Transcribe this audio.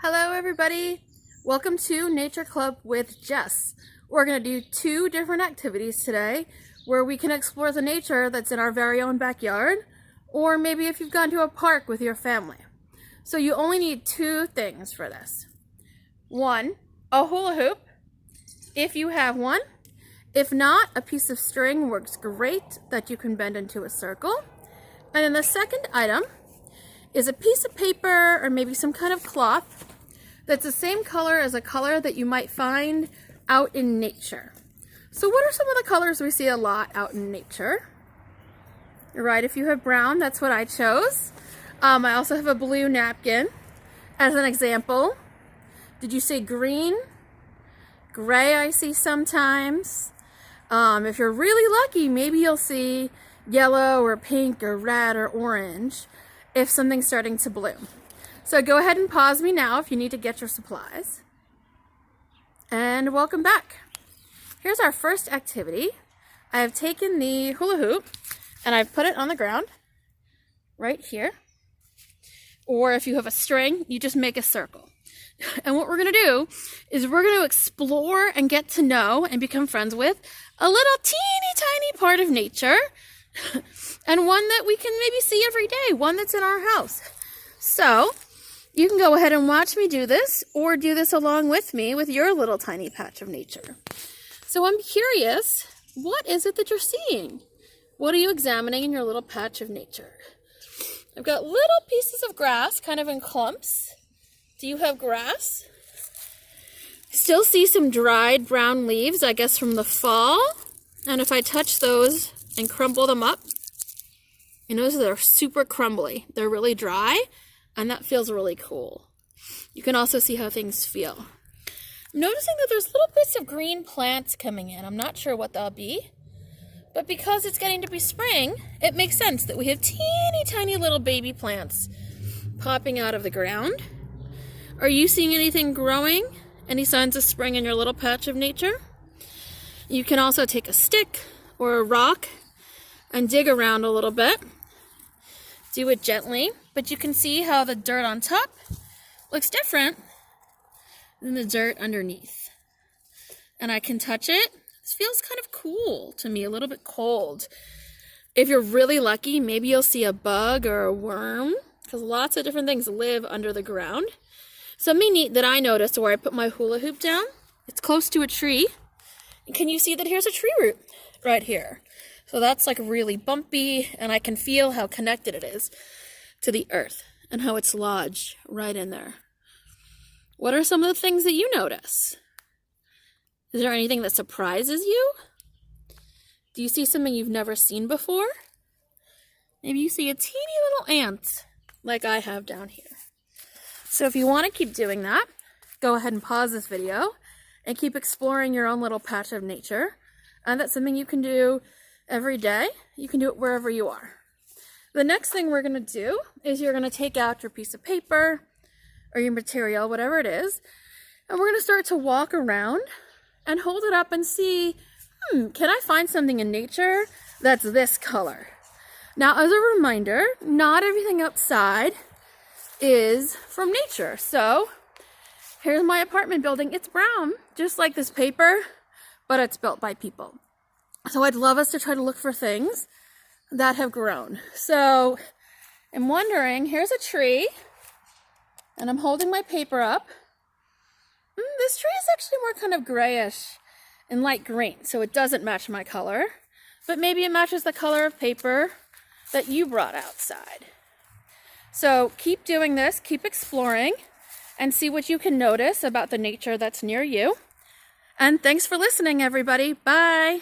Hello everybody! Welcome to Nature Club with Jess. We're going to do two different activities today where we can explore the nature that's in our very own backyard, or maybe if you've gone to a park with your family. So you only need two things for this. One, a hula hoop, if you have one. If not, a piece of string works great that you can bend into a circle. And then the second item is a piece of paper or maybe some kind of cloth that's the same color as a color that you might find out in nature. So what are some of the colors we see a lot out in nature? You're right, if you have brown, that's what I chose. I also have a blue napkin as an example. Did you say green? Gray I see sometimes. If you're really lucky, maybe you'll see yellow or pink or red or orange if something's starting to bloom. So go ahead and pause me now if you need to get your supplies. And welcome back. Here's our first activity. I have taken the hula hoop and I've put it on the ground right here. Or if you have a string, you just make a circle. And what we're going to do is we're going to explore and get to know and become friends with a little teeny tiny part of nature and one that we can maybe see every day, one that's in our house. So you can go ahead and watch me do this or do this along with me with your little tiny patch of nature. So I'm curious, what is it that you're seeing? What are you examining in your little patch of nature? I've got little pieces of grass kind of in clumps. Do you have grass? Still see some dried brown leaves, I guess from the fall. And if I touch those and crumble them up, you notice they're super crumbly. They're really dry, and that feels really cool. You can also see how things feel. I'm noticing that there's little bits of green plants coming in. I'm not sure what they'll be, but because it's getting to be spring, it makes sense that we have teeny tiny little baby plants popping out of the ground. Are you seeing anything growing? Any signs of spring in your little patch of nature? You can also take a stick or a rock and dig around a little bit. Do it gently, but you can see how the dirt on top looks different than the dirt underneath. And I can touch it. This feels kind of cool to me, a little bit cold. If you're really lucky, maybe you'll see a bug or a worm, because lots of different things live under the ground. Something neat that I noticed where I put my hula hoop down, it's close to a tree. And can you see that here's a tree root right here? So that's like really bumpy, and I can feel how connected it is to the earth and how it's lodged right in there. What are some of the things that you notice? Is there anything that surprises you? Do you see something you've never seen before? Maybe you see a teeny little ant like I have down here. So if you want to keep doing that, go ahead and pause this video and keep exploring your own little patch of nature. And that's something you can do every day. You can do it wherever you are. The next thing we're going to do is you're going to take out your piece of paper or your material, whatever it is, and we're going to start to walk around and hold it up and see, can I find something in nature that's this color? Now, as a reminder, not everything outside is from nature. So here's my apartment building. It's brown, just like this paper, but it's built by people. So I'd love us to try to look for things that have grown. So I'm wondering, here's a tree, and I'm holding my paper up. This tree is actually more kind of grayish and light green, so it doesn't match my color, but maybe it matches the color of paper that you brought outside. So keep doing this, keep exploring, and see what you can notice about the nature that's near you. And thanks for listening, everybody. Bye.